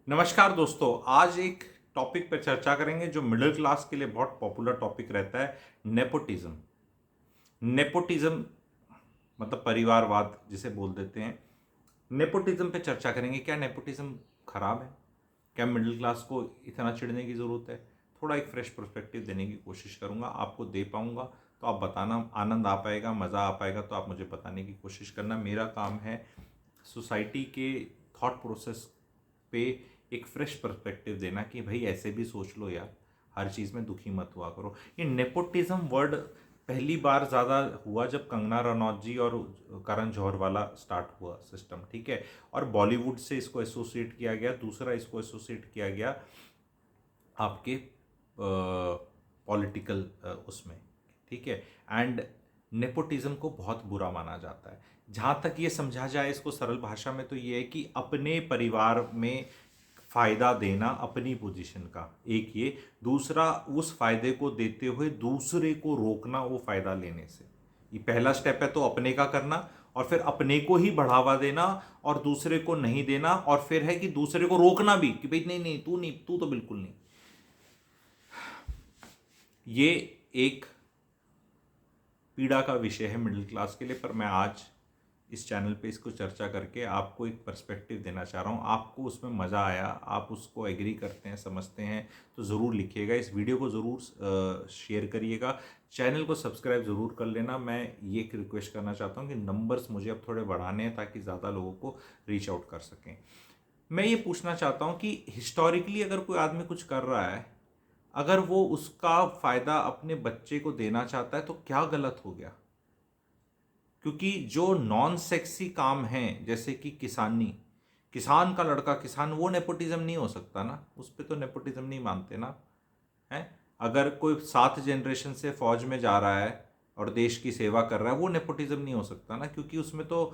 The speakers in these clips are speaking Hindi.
नमस्कार दोस्तों, आज एक टॉपिक पर चर्चा करेंगे जो मिडिल क्लास के लिए बहुत पॉपुलर टॉपिक रहता है। नेपोटिज्म। नेपोटिज्म मतलब परिवारवाद जिसे बोल देते हैं। नेपोटिज्म पे चर्चा करेंगे। क्या नेपोटिज्म खराब है? क्या मिडिल क्लास को इतना चिढ़ने की ज़रूरत है? थोड़ा एक फ्रेश पर्सपेक्टिव देने की कोशिश करूंगा, आपको दे पाऊंगा तो आप बताना, आनंद आ पाएगा, मज़ा आ पाएगा तो आप मुझे बताने की कोशिश करना। मेरा काम है सोसाइटी के थॉट प्रोसेस पे एक फ्रेश पर्सपेक्टिव देना कि भाई ऐसे भी सोच लो यार, हर चीज़ में दुखी मत हुआ करो। ये नेपोटिज्म वर्ड पहली बार ज़्यादा हुआ जब कंगना रनौत जी और करण जौहर वाला स्टार्ट हुआ सिस्टम, ठीक है। और बॉलीवुड से इसको एसोसिएट किया गया, दूसरा इसको एसोसिएट किया गया आपके पॉलिटिकल उसमें, ठीक है। एंड नेपोटिज्म को बहुत बुरा माना जाता है। जहाँ तक ये समझा जाए इसको सरल भाषा में तो ये है कि अपने परिवार में फ़ायदा देना अपनी पोजीशन का, एक ये। दूसरा, उस फायदे को देते हुए दूसरे को रोकना वो फ़ायदा लेने से। ये पहला स्टेप है तो अपने का करना, और फिर अपने को ही बढ़ावा देना और दूसरे को नहीं देना, और फिर है कि दूसरे को रोकना भी कि भाई नहीं नहीं, तू तो बिल्कुल नहीं। ये एक पीड़ा का विषय है मिडिल क्लास के लिए, पर मैं आज इस चैनल पे इसको चर्चा करके आपको एक पर्सपेक्टिव देना चाह रहा हूँ। आपको उसमें मज़ा आया, आप उसको एग्री करते हैं, समझते हैं तो ज़रूर लिखिएगा। इस वीडियो को ज़रूर शेयर करिएगा, चैनल को सब्सक्राइब ज़रूर कर लेना। मैं ये एक रिक्वेस्ट करना चाहता हूँ कि नंबर्स मुझे अब थोड़े बढ़ाने हैं ताकि ज़्यादा लोगों को रीच आउट कर सकें। मैं ये पूछना चाहता हूँ कि हिस्टोरिकली अगर कोई आदमी कुछ कर रहा है, अगर वो उसका फ़ायदा अपने बच्चे को देना चाहता है तो क्या गलत हो गया? क्योंकि जो नॉन सेक्सी काम हैं जैसे कि किसानी, किसान का लड़का किसान, वो नेपोटिज्म नहीं हो सकता ना, उस पर तो नेपोटिज्म नहीं मानते ना, है। अगर कोई 7 जनरेशन से फौज में जा रहा है और देश की सेवा कर रहा है, वो नेपोटिज्म नहीं हो सकता ना, क्योंकि उसमें तो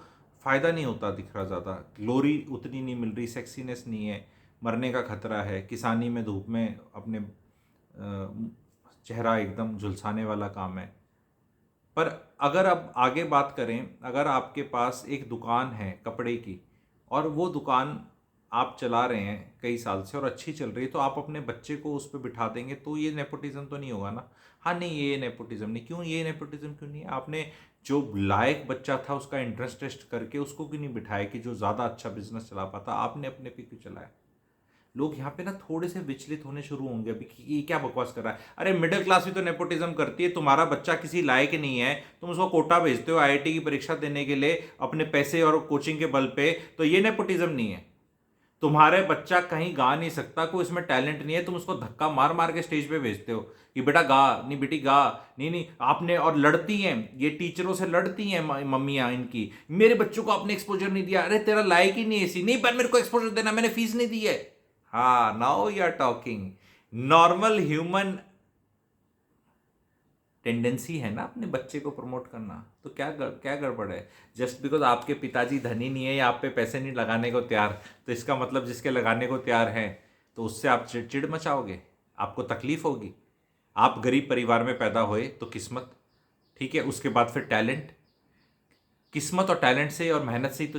फ़ायदा नहीं होता दिख रहा, ज़्यादा ग्लोरी उतनी नहीं मिल रही, सेक्सीनेस नहीं है, मरने का खतरा है। किसानी में धूप में अपने चेहरा एकदम झुलसाने वाला काम है। पर अगर अब आगे बात करें, अगर आपके पास एक दुकान है कपड़े की और वो दुकान आप चला रहे हैं कई साल से और अच्छी चल रही है, तो आप अपने बच्चे को उस पर बिठा देंगे तो ये नेपोटिज्म तो नहीं होगा ना। हाँ नहीं, ये नेपोटिज्म नहीं। क्यों ये नेपोटिज्म क्यों नहीं है? आपने जो लायक बच्चा था उसका इंटरेस्ट टेस्ट करके उसको क्यों नहीं बिठाया कि जो ज़्यादा अच्छा बिजनेस चला पाता, आपने अपने पे क्यों चलाया? लोग यहाँ पे ना थोड़े से विचलित होने शुरू होंगे अभी कि ये क्या बकवास कर रहा है। अरे मिडिल क्लास भी तो नेपोटिज्म करती है। तुम्हारा बच्चा किसी लायक नहीं है, तुम उसको कोटा भेजते हो आईआईटी की परीक्षा देने के लिए अपने पैसे और कोचिंग के बल पे, तो ये नेपोटिज्म नहीं है। तुम्हारे बच्चा कहीं गा नहीं सकता, कोई इसमें टैलेंट नहीं है, तुम उसको धक्का मार मार के स्टेज पे भेजते हो कि बेटा गा, नहीं बेटी गा, नहीं नहीं आपने। और लड़ती हैं ये, टीचरों से लड़ती हैं मम्मियाँ इनकी, मेरे बच्चों को आपने एक्सपोजर नहीं दिया। अरे तेरा लायक ही नहीं है, ऐसी नहीं पर मेरे को एक्सपोजर देना, मैंने फीस नहीं दी है। हाँ, now you are talking. Normal human tendency है ना अपने बच्चे को प्रमोट करना, तो क्या गड़बड़ है? जस्ट बिकॉज आपके पिताजी धनी नहीं है या आप पे पैसे नहीं लगाने को तैयार, तो इसका मतलब जिसके लगाने को तैयार हैं तो उससे आप चिड़ मचाओगे, आपको तकलीफ होगी। आप गरीब परिवार में पैदा हुए तो किस्मत, ठीक है, उसके बाद फिर टैलेंट। किस्मत और टैलेंट से और मेहनत से ही तो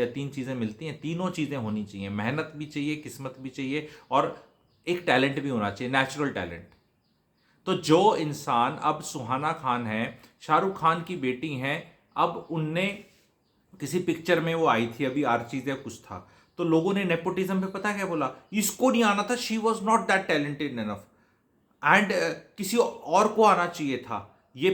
तीन चीज़ें मिलती हैं। तीनों चीज़ें होनी चाहिए, मेहनत भी चाहिए, किस्मत भी चाहिए, और एक टैलेंट भी होना चाहिए, नेचुरल टैलेंट। तो जो इंसान, अब सुहाना खान है, शाहरुख खान की बेटी हैं, अब उनने किसी पिक्चर में वो आई थी अभी, आर्चीज या कुछ था, तो लोगों ने नेपोटिज्म पे पता क्या बोला, इसको नहीं आना था, she was not that talented enough, and किसी और को आना चाहिए था। ये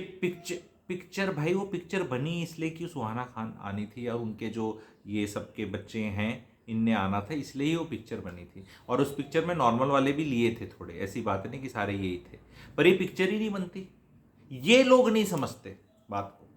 पिक्चर भाई, वो पिक्चर बनी इसलिए कि सुहाना खान आनी थी और उनके जो ये सबके बच्चे हैं इनने आना था, इसलिए ही वो पिक्चर बनी थी। और उस पिक्चर में नॉर्मल वाले भी लिए थे थोड़े, ऐसी बात नहीं कि सारे यही थे, पर ये पिक्चर ही नहीं बनती। ये लोग नहीं समझते बात को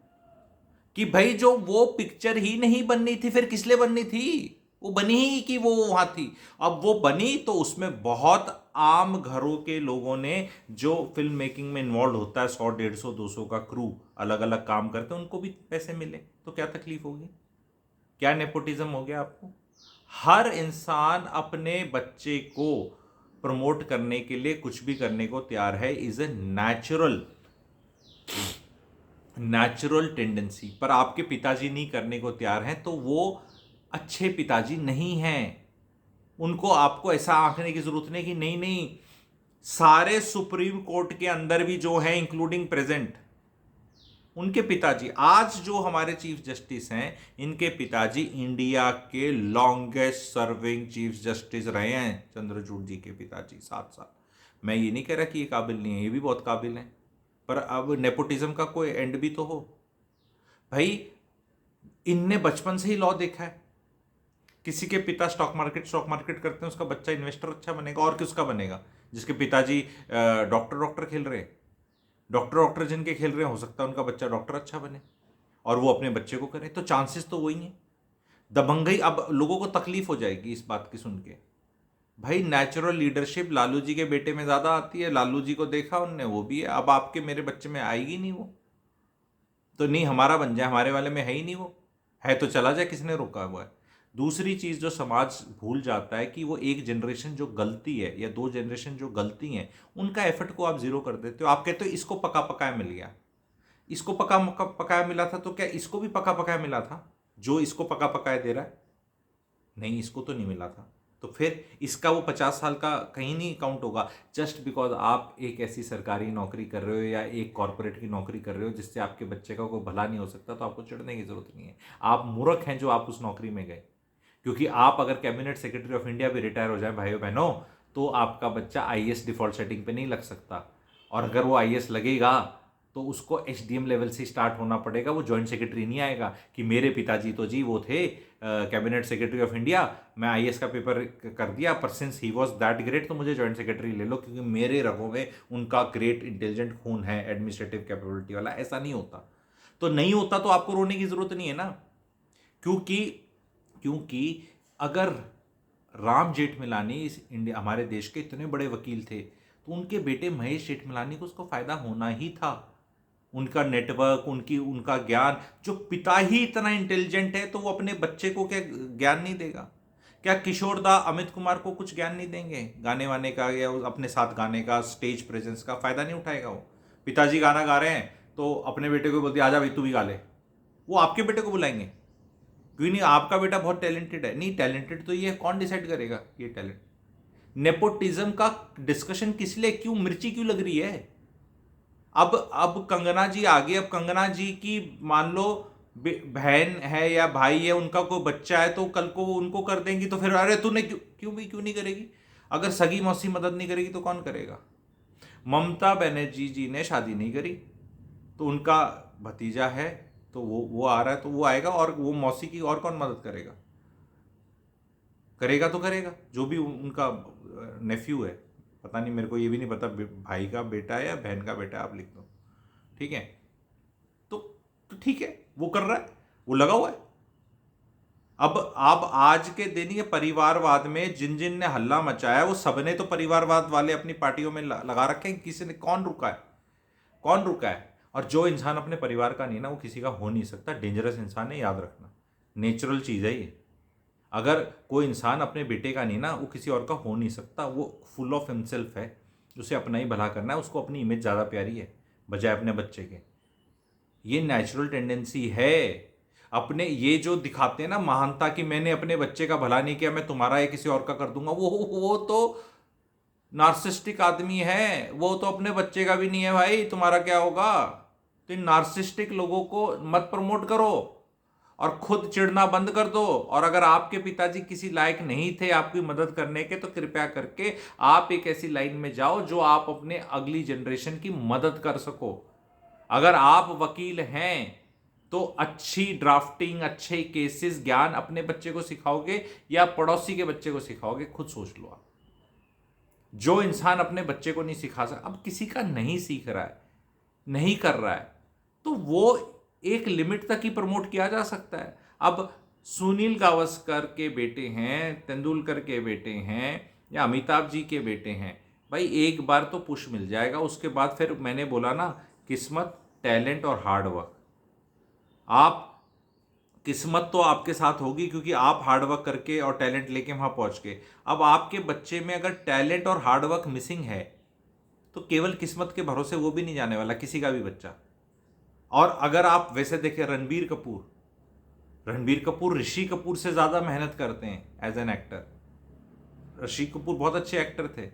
कि भाई जो वो पिक्चर ही नहीं बननी थी फिर किस लिए बननी थी? वो बनी ही कि वो वहां थी। अब वो बनी तो उसमें बहुत आम घरों के लोगों ने, जो फिल्म मेकिंग में इन्वॉल्व होता है, 100 150 200 का क्रू अलग अलग काम करते हैं, उनको भी पैसे मिले, तो क्या तकलीफ होगी? क्या नेपोटिज्म हो गया आपको? हर इंसान अपने बच्चे को प्रमोट करने के लिए कुछ भी करने को तैयार है, इज ए नेचुरल टेंडेंसी। पर आपके पिताजी नहीं करने को तैयार हैं तो वो अच्छे पिताजी नहीं हैं, उनको आपको ऐसा आंकने की जरूरत नहीं कि नहीं नहीं, सारे सुप्रीम कोर्ट के अंदर भी जो है इंक्लूडिंग प्रेजेंट, उनके पिताजी आज जो हमारे चीफ जस्टिस हैं, इनके पिताजी इंडिया के लॉन्गेस्ट सर्विंग चीफ जस्टिस रहे हैं, चंद्रचूड़ जी के पिताजी 7 साल। मैं ये नहीं कह रहा कि ये काबिल नहीं है, ये भी बहुत काबिल हैं, पर अब नेपोटिज्म का कोई एंड भी तो हो भाई। इनने बचपन से ही लॉ देखा है। किसी के पिता स्टॉक मार्केट करते हैं, उसका बच्चा इन्वेस्टर अच्छा बनेगा, और किसका बनेगा? जिसके पिताजी डॉक्टर खेल रहे हैं, डॉक्टर जिनके खेल रहे हैं, हो सकता है उनका बच्चा डॉक्टर अच्छा बने और वो अपने बच्चे को करे, तो चांसेस तो वही हैं। दबंगई, अब लोगों को तकलीफ हो जाएगी इस बात की सुन के। भाई नेचुरल लीडरशिप लालू जी के बेटे में ज्यादा आती है, लालू जी को देखा उनने, वो भी है। अब आपके मेरे बच्चे में आएगी नहीं वो, तो नहीं हमारा बन जाए, हमारे वाले में है ही नहीं वो, है तो चला जाए, किसने रोका हुआ है? दूसरी चीज जो समाज भूल जाता है कि वो एक जनरेशन जो गलती है या 2 जनरेशन जो गलती है, उनका एफर्ट को आप जीरो कर देते हो। आप कहते हो इसको पका पकाया मिल गया, इसको पका पकाया मिला था, तो क्या इसको भी पका पकाया मिला था जो इसको पका पकाया दे रहा है? नहीं, इसको तो नहीं मिला था। तो फिर इसका वो 50 साल का कहीं नहीं काउंट होगा, जस्ट बिकॉज आप एक ऐसी सरकारी नौकरी कर रहे हो या एक कॉरपोरेट की नौकरी कर रहे हो जिससे आपके बच्चे का कोई भला नहीं हो सकता, तो आपको चिढ़ने की जरूरत नहीं है। आप मूर्ख हैं जो आप उस नौकरी में गए, क्योंकि आप अगर कैबिनेट सेक्रेटरी ऑफ इंडिया भी रिटायर हो जाए भाइयों बहनों, तो आपका बच्चा आईएएस डिफॉल्ट सेटिंग पे नहीं लग सकता। और अगर वो आईएएस लगेगा तो उसको एचडीएम लेवल से स्टार्ट होना पड़ेगा, वो जॉइंट सेक्रेटरी नहीं आएगा कि मेरे पिताजी तो जी वो थे कैबिनेट सेक्रेटरी ऑफ इंडिया, मैं आईएएस का पेपर कर दिया, पर since he was that great तो मुझे जॉइंट सेक्रेटरी ले लो क्योंकि मेरे रगों में उनका ग्रेट इंटेलिजेंट खून है, एडमिनिस्ट्रेटिव कैपेबिलिटी वाला। ऐसा नहीं होता। तो नहीं होता तो आपको रोने की जरूरत नहीं है ना, क्योंकि क्योंकि अगर राम जेठमलानी इस इंडिया हमारे देश के इतने बड़े वकील थे, तो उनके बेटे महेश जेठमलानी को उसको फायदा होना ही था। उनका नेटवर्क, उनका ज्ञान, जो पिता ही इतना इंटेलिजेंट है तो वो अपने बच्चे को क्या ज्ञान नहीं देगा? क्या किशोर दा अमित कुमार को कुछ ज्ञान नहीं देंगे गाने वाने का या अपने साथ गाने का, स्टेज प्रेजेंस का फायदा नहीं उठाएगा वो? पिताजी गाना गा रहे हैं तो अपने बेटे को बोलते आजा भाई तू भी गा ले, वो आपके बेटे को बुलाएंगे क्यों नहीं? आपका बेटा बहुत टैलेंटेड है। नहीं, टैलेंटेड तो ये कौन डिसाइड करेगा ये टैलेंट? नेपोटिज्म का डिस्कशन किस लिए, क्यों मिर्ची क्यों लग रही है? अब कंगना जी आ गई, अब कंगना जी की मान लो बहन है या भाई है, उनका कोई बच्चा है, तो कल को वो उनको कर देंगी, तो फिर अरे तूने क्यों नहीं करेगी? अगर सगी मौसी मदद नहीं करेगी तो कौन करेगा? ममता बनर्जी जी ने शादी नहीं करी, तो उनका भतीजा है, तो वो आ रहा है तो वो आएगा, और वो मौसी की और कौन मदद करेगा? करेगा तो करेगा जो भी उनका नेफ्यू है, पता नहीं, मेरे को ये भी नहीं पता भाई का बेटा है या बहन का बेटा है, आप लिख दो, ठीक है? तो ठीक है, वो कर रहा है, वो लगा हुआ है। अब आज के दिन ये परिवारवाद में जिन जिन ने हल्ला मचाया, वो सबने तो परिवारवाद वाले अपनी पार्टियों में लगा रखे हैं। किसी ने कौन रुका है? कौन रुका है? और जो इंसान अपने परिवार का नहीं ना, वो किसी का हो नहीं सकता। डेंजरस इंसान है, याद रखना, नेचुरल चीज है ये। अगर कोई इंसान अपने बेटे का नहीं ना, वो किसी और का हो नहीं सकता। वो फुल ऑफ हिमसेल्फ है, उसे अपना ही भला करना है, उसको अपनी इमेज ज़्यादा प्यारी है बजाय अपने बच्चे के। ये नेचुरल टेंडेंसी है। अपने ये जो दिखाते हैं ना महानता कि मैंने अपने बच्चे का भला नहीं किया, मैं तुम्हारा या किसी और का कर दूंगा, वो तो नार्सिस्टिक आदमी है। वो तो अपने बच्चे का भी नहीं है भाई, तुम्हारा क्या होगा? तो इन नार्सिस्टिक लोगों को मत प्रमोट करो और खुद चिढ़ना बंद कर दो। और अगर आपके पिताजी किसी लायक नहीं थे आपकी मदद करने के, तो कृपया करके आप एक ऐसी लाइन में जाओ जो आप अपने अगली जनरेशन की मदद कर सको। अगर आप वकील हैं तो अच्छी ड्राफ्टिंग, अच्छे केसेस ज्ञान अपने बच्चे को सिखाओगे या पड़ोसी के बच्चे को सिखाओगे? खुद सोच लो आप। जो इंसान अपने बच्चे को नहीं सिखा सकता, अब किसी का नहीं सीख रहा है, नहीं कर रहा है, तो वो एक लिमिट तक ही प्रमोट किया जा सकता है। अब सुनील गावस्कर के बेटे हैं, तेंदुलकर के बेटे हैं या अमिताभ जी के बेटे हैं, भाई एक बार तो पुश मिल जाएगा, उसके बाद फिर मैंने बोला ना, किस्मत, टैलेंट और हार्ड वर्क। आप किस्मत तो आपके साथ होगी क्योंकि आप हार्ड वर्क करके और टैलेंट लेके वहां पहुंच गए। अब आपके बच्चे में अगर टैलेंट और हार्ड वर्क मिसिंग है, तो केवल किस्मत के भरोसे वो भी नहीं जाने वाला, किसी का भी बच्चा। और अगर आप वैसे देखें, रणबीर कपूर ऋषि कपूर से ज्यादा मेहनत करते हैं as an actor. Rishi Kapoor बहुत अच्छे एक्टर थे,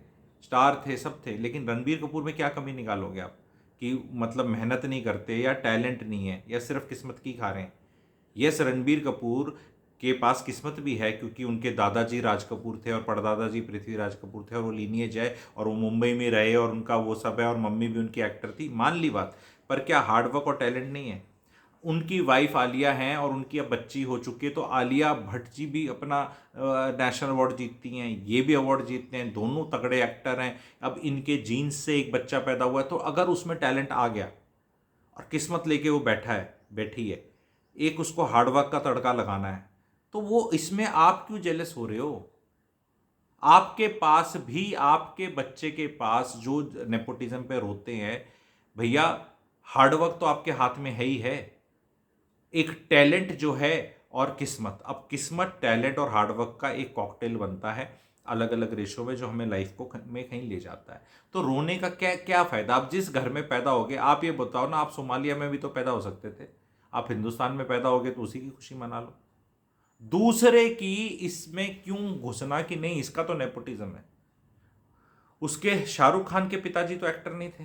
स्टार थे, सब थे, लेकिन रणबीर कपूर में क्या कमी निकालोगे आप कि मतलब मेहनत नहीं करते या टैलेंट नहीं है या सिर्फ किस्मत की खा रहे हैं? यस, रणबीर कपूर के पास किस्मत भी है क्योंकि उनके दादाजी राज कपूर थे और परदादाजी पृथ्वीराज कपूर थे और वो लीनिएज है और वो मुंबई में रहे और उनका वो सब है और मम्मी भी उनकी एक्टर थी, मान ली बात। पर क्या हार्डवर्क और टैलेंट नहीं है? उनकी वाइफ आलिया हैं और उनकी अब बच्ची हो चुकी है, तो आलिया भट्ट जी भी अपना नेशनल अवार्ड जीतती हैं, ये भी अवार्ड जीतते हैं, दोनों तगड़े एक्टर हैं। अब इनके जीन्स से एक बच्चा पैदा हुआ है, तो अगर उसमें टैलेंट आ गया और किस्मत लेके वो बैठी है, एक उसको हार्डवर्क का तड़का लगाना है, तो वो इसमें आप क्यों जेलस हो रहे हो? आपके पास भी, आपके बच्चे के पास जो नेपोटिज्म पे रोते हैं, भैया हार्डवर्क तो आपके हाथ में है ही है, एक टैलेंट जो है और किस्मत। अब किस्मत, टैलेंट और हार्डवर्क का एक कॉकटेल बनता है अलग अलग रेशो में, जो हमें लाइफ को में कहीं ले जाता है। तो रोने का क्या क्या फायदा? आप जिस घर में पैदा होगे, आप ये बताओ ना, आप सोमालिया में भी तो पैदा हो सकते थे, आप हिंदुस्तान में पैदा होगे तो उसी की खुशी मना लो। दूसरे की इसमें क्यों घुसना कि नहीं इसका तो नेपोटिज्म है? उसके शाहरुख खान के पिताजी तो एक्टर नहीं थे।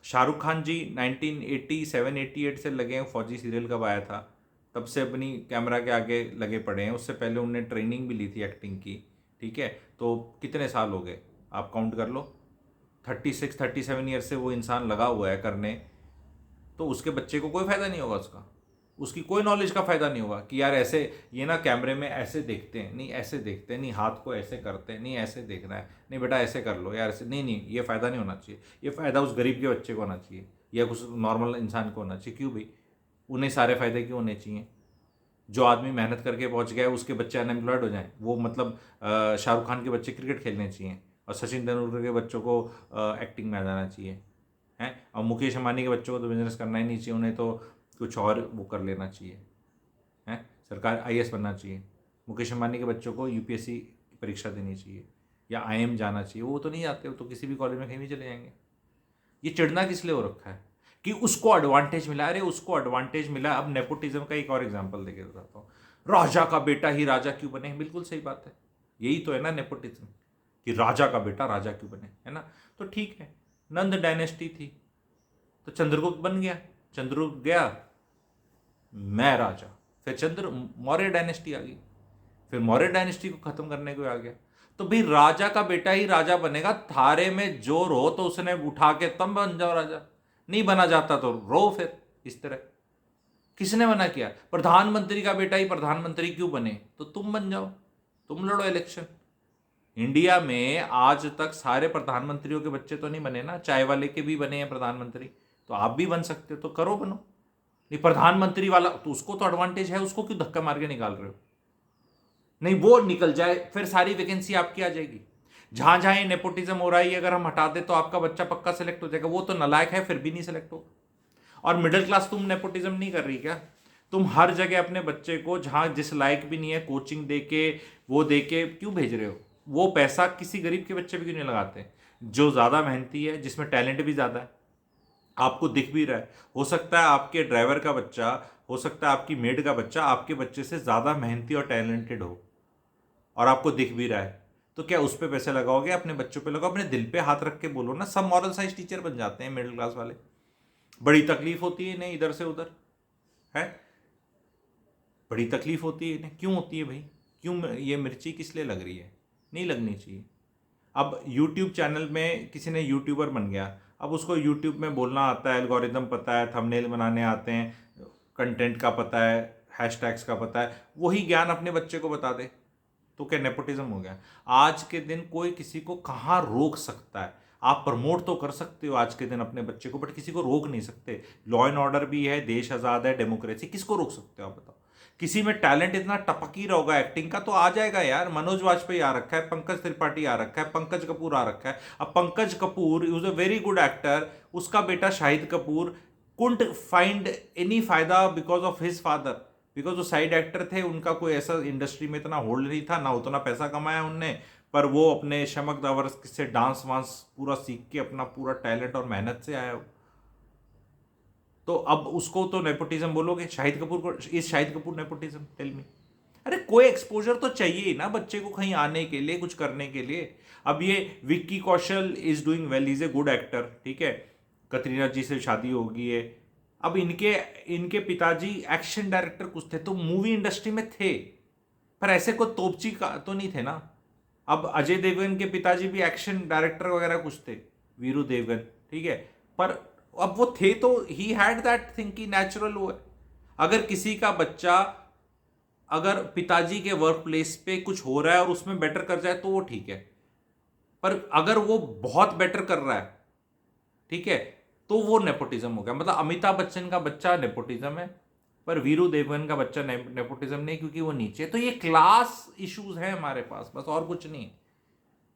शाहरुख खान जी 1987-88 से लगे हैं, फौजी सीरियल कब आया था तब से अपनी कैमरा के आगे लगे पड़े हैं। उससे पहले उन्होंने ट्रेनिंग भी ली थी एक्टिंग की, ठीक है? तो कितने साल हो गए आप काउंट कर लो, 36-37 ईयर से वो इंसान लगा हुआ है करने। तो उसके बच्चे को कोई फ़ायदा नहीं होगा, उसकी कोई नॉलेज का फ़ायदा नहीं होगा कि यार ऐसे ये ना कैमरे में ऐसे देखते हैं, नहीं ऐसे देखते हैं, नहीं हाथ को ऐसे करते हैं, नहीं ऐसे देखना है, नहीं बेटा ऐसे कर लो यार, ऐसे नहीं, ये फ़ायदा नहीं होना चाहिए। ये फ़ायदा उस गरीब के बच्चे को होना चाहिए या कुछ नॉर्मल इंसान को होना चाहिए। क्यों भाई? उन्हें सारे फ़ायदे क्यों होने चाहिए? जो आदमी मेहनत करके पहुंच गया है उसके बच्चे अनएम्प्लॉयड हो जाएं? वो मतलब शाहरुख खान के बच्चे क्रिकेट खेलने चाहिए और सचिन तेंदुलकर के बच्चों को एक्टिंग में आ जाना चाहिए हैं? और मुकेश अंबानी के बच्चों को तो बिजनेस करना ही नहीं चाहिए, उन्हें तो कुछ और वो कर लेना चाहिए, हैं? सरकार आईएएस बनना चाहिए। मुकेश अंबानी के बच्चों को यूपीएससी की परीक्षा देनी चाहिए या आईएम जाना चाहिए। वो तो नहीं जाते, वो तो किसी भी कॉलेज में कहीं भी चले जाएंगे। ये चिढ़ना किस लिए हो रखा है कि उसको एडवांटेज मिला? अरे उसको एडवांटेज मिला। अब नेपोटिज्म का एक और एग्जांपल देके बताता हूँ। राजा का बेटा ही राजा क्यों बने? बिल्कुल सही बात है, यही तो है ना नेपोटिज्म, कि राजा का बेटा राजा क्यों बने, है ना? तो ठीक है, नंद डायनेस्टी थी तो चंद्रगुप्त बन गया, चंद्रगुप्त गया, मैं राजा। फिर चंद्र मौर्य डायनेस्टी आ गई, फिर मौर्य डायनेस्टी को खत्म करने को आ गया। तो भाई राजा का बेटा ही राजा बनेगा, थारे में जोर हो तो उसने उठा के तब बन जाओ राजा, नहीं बना जाता तो रो फिर। इस तरह किसने मना किया? प्रधानमंत्री का बेटा ही प्रधानमंत्री क्यों बने? तो तुम बन जाओ, तुम लड़ो इलेक्शन। इंडिया में आज तक सारे प्रधानमंत्रियों के बच्चे तो नहीं बने ना, चाय वाले के भी बने हैं प्रधानमंत्री, तो आप भी बन सकते हो, तो करो, बनो। नहीं प्रधानमंत्री वाला तो उसको तो एडवांटेज है, उसको क्यों धक्का मार के निकाल रहे हो? नहीं वो निकल जाए फिर सारी वैकेंसी आपकी आ जाएगी। जहां जहां ये नेपोटिज्म हो रहा है, अगर हम हटा दे तो आपका बच्चा पक्का सेलेक्ट हो जाएगा। वो तो नालायक है फिर भी नहीं सेलेक्ट होगा। और मिडिल क्लास तुम नेपोटिज्म नहीं कर रही क्या? तुम हर जगह अपने बच्चे को जहां जिस लायक भी नहीं है कोचिंग दे के वो दे के क्यों भेज रहे हो? वो पैसा किसी गरीब के बच्चे पे क्यों नहीं लगाते? जो ज़्यादा मेहनती है, जिसमें टैलेंट भी ज़्यादा है, आपको दिख भी रहा है, हो सकता है आपके ड्राइवर का बच्चा, हो सकता है आपकी मेड का बच्चा आपके बच्चे से ज़्यादा मेहनती और टैलेंटेड हो, और आपको दिख भी रहा है। तो क्या उस पर पैसे लगाओगे? अपने बच्चों पे लगाओ, अपने दिल पे हाथ रख के बोलो ना। सब मॉरल साइंस टीचर बन जाते हैं मिडिल क्लास वाले। बड़ी तकलीफ होती है इन्हें इधर से उधर, है बड़ी तकलीफ होती है इन्हें। क्यों होती है भाई? क्यों ये मिर्ची किस लिए लग रही है? नहीं लगनी चाहिए। अब यूट्यूब चैनल में किसी ने यूट्यूबर बन गया, अब उसको यूट्यूब में बोलना आता है, एल्गोरिदम पता है, थंबनेल बनाने आते हैं, कंटेंट का पता है, हैशटैग्स का पता है, वही ज्ञान अपने बच्चे को बता दे, तो क्या नेपोटिज्म हो गया? आज के दिन कोई किसी को कहाँ रोक सकता है? आप प्रमोट तो कर सकते हो आज के दिन अपने बच्चे को, बट किसी को रोक नहीं सकते। लॉ एंड ऑर्डर भी है, देश आज़ाद है, डेमोक्रेसी, किसको रोक सकते हो आप बताओ? किसी में टैलेंट इतना टपक ही रहा होगा एक्टिंग का तो आ जाएगा यार। मनोज वाजपेयी आ रखा है, पंकज त्रिपाठी आ रखा है, पंकज कपूर आ रखा है। अब Pankaj Kapoor is a very good actor, उसका बेटा Shahid Kapoor couldn't find any फायदा because of his father, because वो साइड एक्टर थे, उनका कोई ऐसा इंडस्ट्री में इतना होल्ड नहीं था, ना उतना पैसा कमाया उनने, पर वो अपने शमक दावर से डांस वांस पूरा सीख के अपना पूरा टैलेंट और मेहनत से आया। तो अब उसको तो नेपोटिज्म बोलोगे? शाहिद कपूर को, is Shahid Kapoor nepotism? Tell me. अरे कोई एक्सपोजर तो चाहिए ही ना बच्चे को कहीं आने के लिए, कुछ करने के लिए। अब ये Vicky Kaushal is doing well, is a good actor, ठीक है, कतरीना जी से शादी होगी है। अब इनके इनके पिताजी एक्शन डायरेक्टर कुछ थे, तो मूवी इंडस्ट्री में थे, पर ऐसे कोई तोपची का तो नहीं थे ना। अब अजय देवगन के पिताजी भी एक्शन डायरेक्टर वगैरह कुछ थे, वीरू देवगन, ठीक है, पर अब वो थे तो ही हैड दैट थिंग कि नेचुरल वो है। अगर किसी का बच्चा अगर पिताजी के वर्क प्लेस पे कुछ हो रहा है और उसमें बेटर कर जाए तो वो ठीक है, पर अगर वो बहुत बेटर कर रहा है, ठीक है, तो वो नेपोटिज्म हो गया। मतलब अमिताभ बच्चन का बच्चा नेपोटिज्म है, पर वीरू देवगन का बच्चा नेपोटिज्म नहीं, क्योंकि वो नीचे। तो ये क्लास इश्यूज हैं हमारे पास, बस और कुछ नहीं।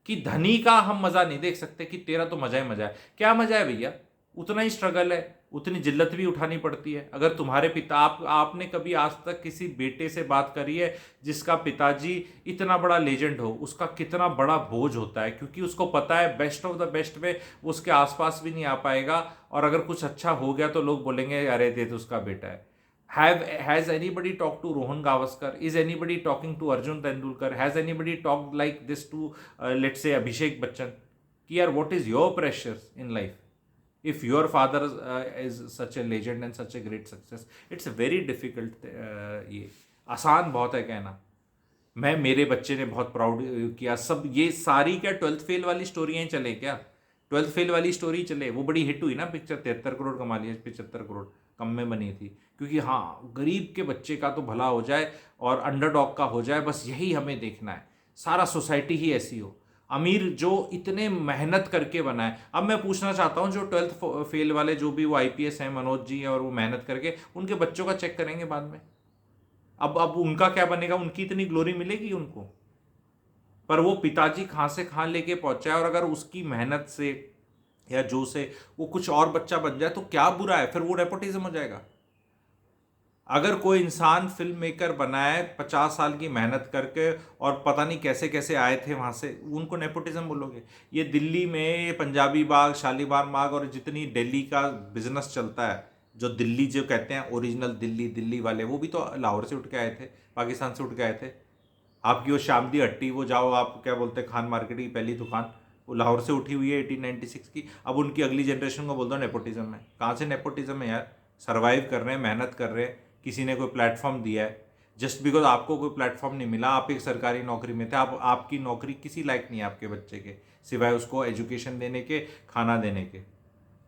कि धनी का हम मजा नहीं देख सकते कि तेरा तो मजा ही मजा है। क्या मजा है भैया, उतना ही स्ट्रगल है, उतनी जिल्लत भी उठानी पड़ती है। अगर तुम्हारे पिता आपने कभी आज तक किसी बेटे से बात करी है जिसका पिताजी इतना बड़ा लेजेंड हो, उसका कितना बड़ा बोझ होता है, क्योंकि उसको पता है बेस्ट ऑफ द बेस्ट में वो उसके आसपास भी नहीं आ पाएगा, और अगर कुछ अच्छा हो गया तो लोग बोलेंगे अरे दे तो उसका बेटा है। Has anybody talked to Rohan Gavaskar? Is anybody talking to Arjun Tendulkar? Has anybody talked like this to let's say Abhishek Bachchan? कि यार what is your pressures in life? If your father is such a legend and such a great success, it's very difficult. ये आसान बहुत है कहना मैं मेरे बच्चे ने बहुत प्राउड किया, सब ये सारी क्या 12th फेल वाली स्टोरी चले क्या? 12th फेल वाली स्टोरी चले, वो बड़ी हिट हुई ना पिक्चर, 73 करोड़ कमा लिया, 75 करोड़ कम में बनी थी, क्योंकि हाँ गरीब के बच्चे का तो भला हो जाए और अंडरडॉग का हो जाए, बस यही हमें देखना है। सारा सोसाइटी ही ऐसी हो, अमीर जो इतने मेहनत करके बनाए। अब मैं पूछना चाहता हूँ जो 12th फेल वाले जो भी वो आईपीएस हैं, मनोज जी हैं, और वो मेहनत करके उनके बच्चों का चेक करेंगे बाद में। अब उनका क्या बनेगा, उनकी इतनी ग्लोरी मिलेगी उनको? पर वो पिताजी कहाँ से कहाँ लेके पहुंचा है, और अगर उसकी मेहनत से या जो से वो कुछ और बच्चा बन जाए तो क्या बुरा है, फिर वो नेपोटिज्म हो जाएगा। अगर कोई इंसान फिल्म मेकर बनाए 50 साल की मेहनत करके और पता नहीं कैसे कैसे आए थे वहाँ से, उनको नेपोटिज्म बोलोगे? ये दिल्ली में ये पंजाबी बाग, शालीमार बाग और जितनी दिल्ली का बिजनेस चलता है, जो दिल्ली जो कहते हैं ओरिजिनल दिल्ली, दिल्ली वाले, वो भी तो लाहौर से उठ के आए थे, पाकिस्तान से उठ के आए थे। आपकी वो शामदी हट्टी, वो जाओ आप क्या बोलते हैं, खान मार्केट की पहली दुकान, वो लाहौर से उठी हुई है 1896 की। अब उनकी अगली जनरेशन को बोल दो नेपोटिज्म है, कहाँ से नेपोटिज्म है यार? सर्वाइव कर रहे हैं, मेहनत कर रहे हैं, किसी ने कोई प्लेटफॉर्म दिया है, जस्ट बिकॉज आपको कोई प्लेटफॉर्म नहीं मिला, आप एक सरकारी नौकरी में थे, आप आपकी नौकरी किसी लायक नहीं है आपके बच्चे के, सिवाय उसको एजुकेशन देने के, खाना देने के,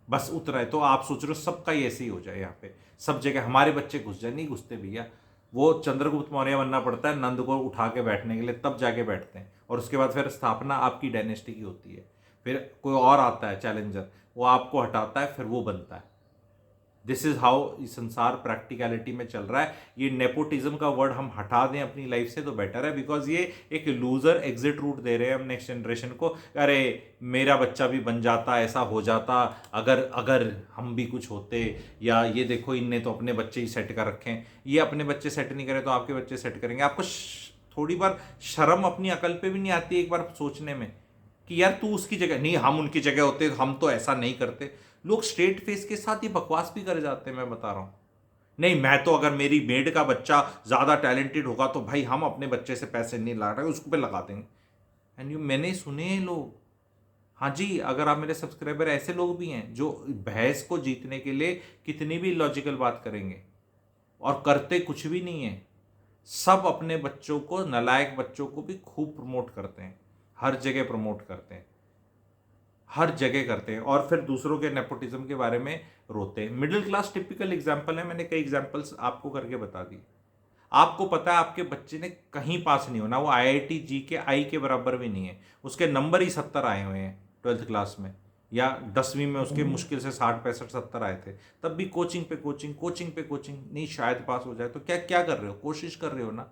बस उतना है। तो आप सोच रहे हो सबका ही ऐसे ही हो जाए यहाँ पे, सब जगह हमारे बच्चे घुस जाए? नहीं घुसते भैया। वो चंद्रगुप्त मौर्य बनना पड़ता है नंद को उठा के बैठने के लिए, तब जाके बैठते हैं, और उसके बाद फिर स्थापना आपकी डायनेस्टी की होती है। फिर कोई और आता है चैलेंजर, वो आपको हटाता है, फिर वो बनता है। दिस इज हाउ संसार प्रैक्टिकलिटी में चल रहा है। ये नेपोटिज्म का वर्ड हम हटा दें अपनी लाइफ से तो बेटर है, बिकॉज ये एक लूजर एग्जिट रूट दे रहे हैं हम नेक्स्ट जनरेशन को। अरे मेरा बच्चा भी बन जाता, ऐसा हो जाता, अगर अगर हम भी कुछ होते, या ये देखो इनने तो अपने बच्चे ही सेट कर रखे हैं, ये अपने बच्चे सेट नहीं करे तो आपके बच्चे सेट करेंगे। आपको थोड़ी बार शर्म अपनी अकल पे भी नहीं आती एक बार सोचने में कि यार तू उसकी जगह नहीं, हम उनकी जगह होते हम तो ऐसा नहीं करते। लोग स्ट्रेट फेस के साथ ये बकवास भी कर जाते हैं, मैं बता रहा हूँ। नहीं मैं तो, अगर मेरी मेड का बच्चा ज़्यादा टैलेंटेड होगा तो भाई हम अपने बच्चे से पैसे नहीं ला रहे, उसको पे लगा देंगे। एंड यू, मैंने सुने हैं लोग, हाँ जी, अगर आप मेरे सब्सक्राइबर, ऐसे लोग भी हैं जो बहस को जीतने के लिए कितनी भी लॉजिकल बात करेंगे, और करते कुछ भी नहीं है। सब अपने बच्चों को, नालायक बच्चों को भी खूब प्रमोट करते हैं, हर जगह प्रमोट करते हैं, हर जगह करते हैं, और फिर दूसरों के नेपोटिज्म के बारे में रोते हैं। मिडिल क्लास टिपिकल एग्जाम्पल है, मैंने कई एग्जाम्पल्स आपको करके बता दी। आपको पता है आपके बच्चे ने कहीं पास नहीं होना, वो आईआईटी जी के आई के बराबर भी नहीं है, उसके नंबर ही 70 आए हुए हैं 12th क्लास में, या 10वीं में उसके मुश्किल से 60 65 70 आए थे, तब भी कोचिंग पे कोचिंग, कोचिंग पे कोचिंग, नहीं शायद पास हो जाए। तो क्या क्या कर रहे हो? कोशिश कर रहे हो ना।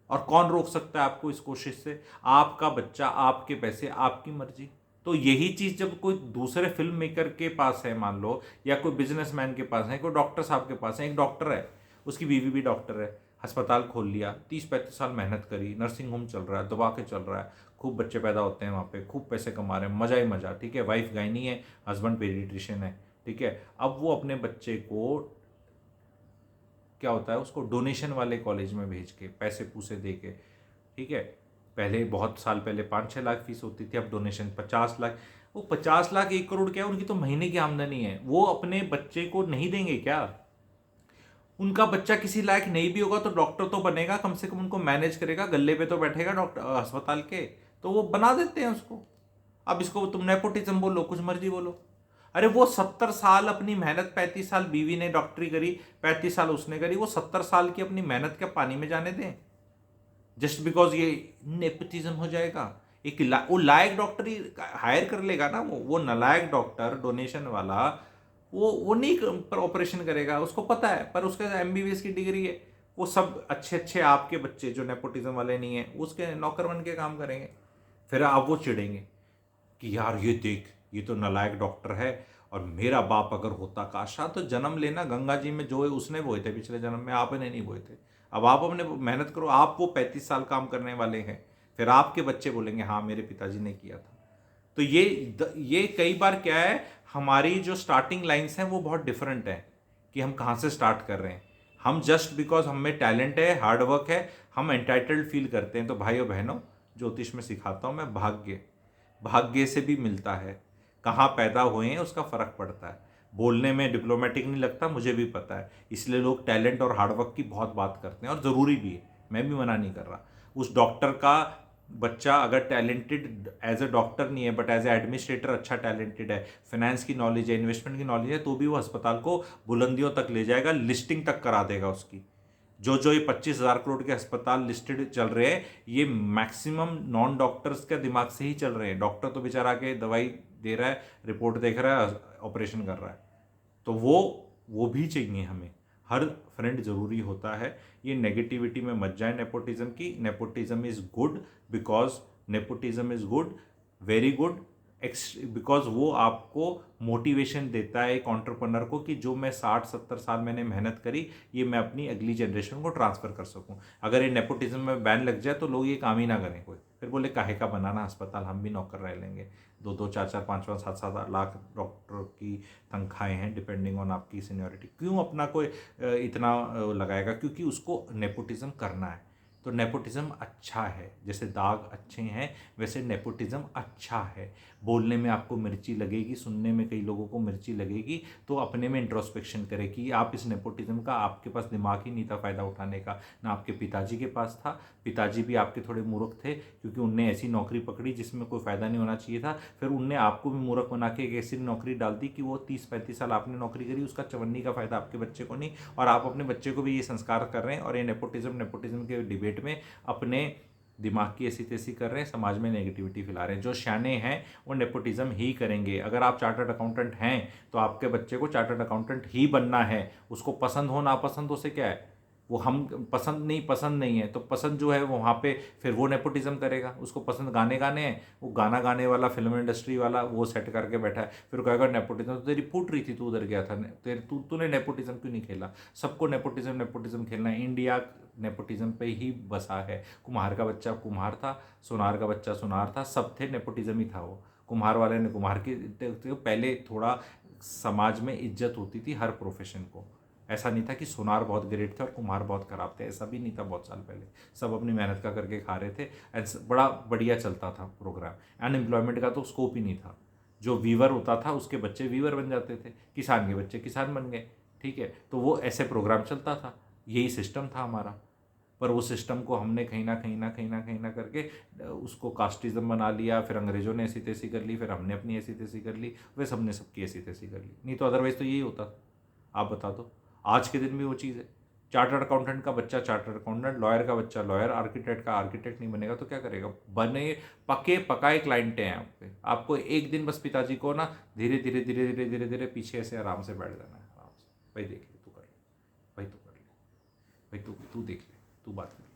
और कौन रोक सकता है आपको इस कोशिश से? आपका बच्चा, आपके पैसे, आपकी मर्जी। तो यही चीज जब कोई दूसरे फिल्म मेकर के पास है मान लो, या कोई बिजनेसमैन के पास है, कोई डॉक्टर साहब के पास है, एक डॉक्टर है, उसकी बीवी भी डॉक्टर है, अस्पताल खोल लिया, 30 35 साल मेहनत करी, नर्सिंग होम चल रहा है, दबा के चल रहा है, खूब बच्चे पैदा होते हैं वहाँ पे, खूब पैसे कमा रहे हैं, मजा ही मजा, ठीक है, वाइफ गायनी है, हस्बैंड पेडिट्रिशियन है, ठीक है। अब वो अपने बच्चे को क्या होता है, उसको डोनेशन वाले कॉलेज में भेज के पैसे पूसे दे के, ठीक है। पहले बहुत साल पहले 5-6 लाख फीस होती थी, अब डोनेशन 50 लाख। वो 50 लाख 1 करोड़ क्या है, उनकी तो महीने की आमदनी है। वो अपने बच्चे को नहीं देंगे क्या? उनका बच्चा किसी लायक नहीं भी होगा तो डॉक्टर तो बनेगा, कम से कम उनको मैनेज करेगा, गल्ले पे तो बैठेगा डॉक्टर अस्पताल के, तो वो बना देते हैं उसको। अब इसको तुम नेपोटिज्म बोलो, कुछ मर्जी बोलो। अरे वो 70 साल अपनी मेहनत, 35 साल बीवी ने डॉक्टरी करी, 35 साल उसने करी, वो 70 साल की अपनी मेहनत क्या पानी में जाने दें जस्ट बिकॉज ये नेपोटिज्म हो जाएगा? वो लायक डॉक्टर ही हायर कर लेगा ना। वो नालायक डॉक्टर डोनेशन वाला, वो नहीं ऑपरेशन करेगा, उसको पता है, पर उसका एमबीबीएस की डिग्री है। वो सब अच्छे अच्छे आपके बच्चे जो नेपोटिज्म वाले नहीं है, उसके नौकर बन के काम करेंगे। फिर आप वो चिढ़ेंगे कि यार ये देख, ये तो नालायक डॉक्टर है, और मेरा बाप अगर होता काशा, तो जन्म लेना गंगा जी में जो है उसने बोए थे पिछले जन्म में, आपने नहीं बोए थे। अब आप अपने मेहनत करो, आप वो 35 साल काम करने वाले हैं, फिर आपके बच्चे बोलेंगे हाँ मेरे पिताजी ने किया था। तो ये कई बार क्या है, हमारी जो स्टार्टिंग लाइंस हैं वो बहुत डिफरेंट है कि हम कहाँ से स्टार्ट कर रहे हैं। हम जस्ट बिकॉज हम में टैलेंट है, हार्ड वर्क है, हम एंटाइटल्ड फील करते हैं। तो भाइयों बहनों, ज्योतिष में सिखाता हूँ मैं, भाग्य भाग्य से भी मिलता है। कहाँ पैदा हुए हैं उसका फर्क पड़ता है। बोलने में डिप्लोमेटिक नहीं लगता, मुझे भी पता है, इसलिए लोग टैलेंट और हार्डवर्क की बहुत बात करते हैं, और ज़रूरी भी है, मैं भी मना नहीं कर रहा। उस डॉक्टर का बच्चा अगर टैलेंटेड एज ए डॉक्टर नहीं है, बट एज ए एडमिनिस्ट्रेटर अच्छा टैलेंटेड है, फाइनेंस की नॉलेज है, इन्वेस्टमेंट की नॉलेज है, तो भी वो अस्पताल को बुलंदियों तक ले जाएगा, लिस्टिंग तक करा देगा उसकी। जो ये 25,000 करोड़ के अस्पताल लिस्टेड चल रहे हैं, ये मैक्सिमम नॉन डॉक्टर्स के दिमाग से ही चल रहे हैं। डॉक्टर तो बेचारा के दवाई दे रहा है, रिपोर्ट देख रहा है, ऑपरेशन कर रहा है। तो वो भी चाहिए हमें। हर फ्रेंड जरूरी होता है। ये नेगेटिविटी में मत जाए नेपोटिज्म की। Nepotism is good because nepotism is good, very good, because वो आपको मोटिवेशन देता है एक एंटरप्रेन्योर को कि जो मैं 60-70 साल मैंने मेहनत करी, ये मैं अपनी अगली जनरेशन को ट्रांसफर कर सकूं। अगर ये नेपोटिज्म में बैन लग जाए तो लोग ये काम ही ना करें कोई, फिर बोले काहे का बनाना अस्पताल, हम भी नौकर रह लेंगे। 2-2, 4-4, 5-5, 7-7 लाख डॉक्टर की तनख्वाहें हैं, डिपेंडिंग ऑन आपकी सीनियरिटी। क्यों अपना कोई इतना लगाएगा? क्योंकि उसको नेपोटिज्म करना है। तो नेपोटिज्म अच्छा है, जैसे दाग अच्छे हैं वैसे नेपोटिज्म अच्छा है। बोलने में आपको मिर्ची लगेगी, सुनने में कई लोगों को मिर्ची लगेगी, तो अपने में इंट्रोस्पेक्शन करें कि आप इस नेपोटिज्म का, आपके पास दिमाग ही नहीं था फ़ायदा उठाने का, ना आपके पिताजी के पास था। पिताजी भी आपके थोड़े मूर्ख थे, क्योंकि उनने ऐसी नौकरी पकड़ी जिसमें कोई फ़ायदा नहीं होना चाहिए था। फिर उनने आपको भी मूर्ख बना के एक ऐसी नौकरी डाल दी कि वो 30-35 साल आपने नौकरी करी, उसका चवन्नी का फ़ायदा आपके बच्चे को नहीं, और आप अपने बच्चे को भी ये संस्कार कर रहे हैं। और ये नेपोटिज्म के डिबेट में अपने दिमाग की ऐसी तैसी कर रहे हैं, समाज में नेगेटिविटी फैला रहे हैं। जो सियाने हैं वो नेपोटिज्म ही करेंगे। अगर आप चार्टर्ड अकाउंटेंट हैं तो आपके बच्चे को चार्टर्ड अकाउंटेंट ही बनना है। उसको पसंद हो नापसंद हो से क्या है, वो हम पसंद नहीं है, तो पसंद जो है वो वहाँ पे फिर वो नेपोटिज्म करेगा। उसको पसंद गाने गाने हैं, वो गाना गाने वाला फिल्म इंडस्ट्री वाला वो सेट करके बैठा है, फिर कहेगा नेपोटिज्म। तो तेरी फूट रही थी, तू उधर गया था, तूने नेपोटिज्म क्यों नहीं खेला? सबको नेपोटिज्म खेलना है। इंडिया नेपोटिज्म पे ही बसा है। कुम्हार का बच्चा कुम्हार था, सुनार का बच्चा सुनार था, सब थे, नेपोटिज्म ही था वो। कुम्हार वाले ने कुम्हार की, पहले थोड़ा समाज में इज्जत होती थी हर प्रोफेशन को। ऐसा नहीं था कि सुनार बहुत ग्रेट थे और कुम्हार बहुत खराब थे, ऐसा भी नहीं था। बहुत साल पहले सब अपनी मेहनत का करके खा रहे थे, एंड बड़ा बढ़िया चलता था प्रोग्राम। अनएम्प्लॉयमेंट का तो स्कोप ही नहीं था। जो वीवर होता था उसके बच्चे वीवर बन जाते थे, किसान के बच्चे किसान बन गए, ठीक है। तो वो ऐसे प्रोग्राम चलता था, यही सिस्टम था हमारा। पर वो सिस्टम को हमने कहीं ना करके उसको कास्टिज्म बना लिया। फिर अंग्रेजों ने ऐसी तैसी कर ली, फिर हमने अपनी ऐसी तैसी कर ली, वे सबने सबकी ऐसी तैसी कर ली। नहीं तो अदरवाइज तो यही होता था। आप बता दो, आज के दिन भी वो चीज़ है। चार्टर्ड अकाउंटेंट का बच्चा चार्टर्ड अकाउंटेंट, लॉयर का बच्चा लॉयर, आर्किटेक्ट का आर्किटेक्ट नहीं बनेगा तो क्या करेगा? बने पके पकाए क्लाइंटें हैं आपके। आपको एक दिन बस पिताजी को ना धीरे धीरे पीछे ऐसे आराम से बैठ जाना है, आराम से, भाई देख ले, तू कर ले, भाई तू कर ले, भाई तू देख ले, तू बात कर ले।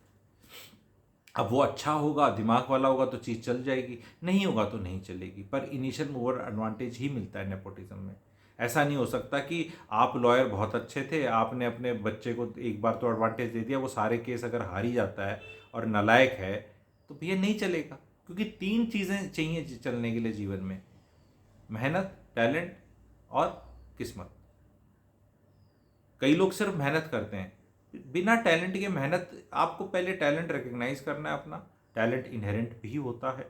अब वो अच्छा होगा, दिमाग वाला होगा तो चीज़ चल जाएगी, नहीं होगा तो नहीं चलेगी। पर इनिशियल मूवर एडवांटेज ही मिलता है नेपोटिज्म में। ऐसा नहीं हो सकता कि आप लॉयर बहुत अच्छे थे, आपने अपने बच्चे को एक बार तो एडवांटेज दे दिया, वो सारे केस अगर हार ही जाता है और नालायक है तो भैया नहीं चलेगा। क्योंकि 3 चीज़ें चाहिए चलने के लिए जीवन में: मेहनत, टैलेंट और किस्मत। कई लोग सिर्फ मेहनत करते हैं बिना टैलेंट के मेहनत, आपको पहले टैलेंट रिकग्नाइज करना है अपना। टैलेंट इनहेरेंट भी होता है,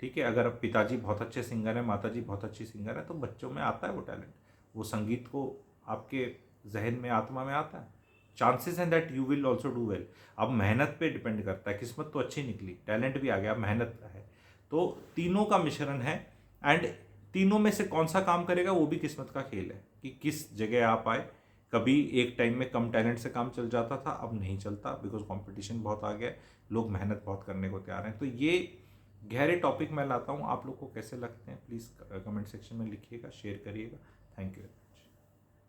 ठीक है। अगर पिताजी बहुत अच्छे सिंगर हैं, माताजी बहुत अच्छी सिंगर है, तो बच्चों में आता है वो टैलेंट, वो संगीत को आपके जहन में, आत्मा में आता है। चांसेस हैं that you will also do well. अब मेहनत पे डिपेंड करता है, किस्मत तो अच्छी निकली, टैलेंट भी आ गया, मेहनत है, तो तीनों का मिश्रण है। एंड तीनों में से कौन सा काम करेगा वो भी किस्मत का खेल है, कि किस जगह आप आए। कभी एक टाइम में कम टैलेंट से काम चल जाता था, अब नहीं चलता, बिकॉज कंपटीशन बहुत आ गया है, लोग मेहनत बहुत करने को तैयार हैं। तो ये गहरे टॉपिक मैं लाता हूँ, आप लोग को कैसे लगते हैं प्लीज़ कमेंट सेक्शन में लिखिएगा, शेयर करिएगा। Thank you.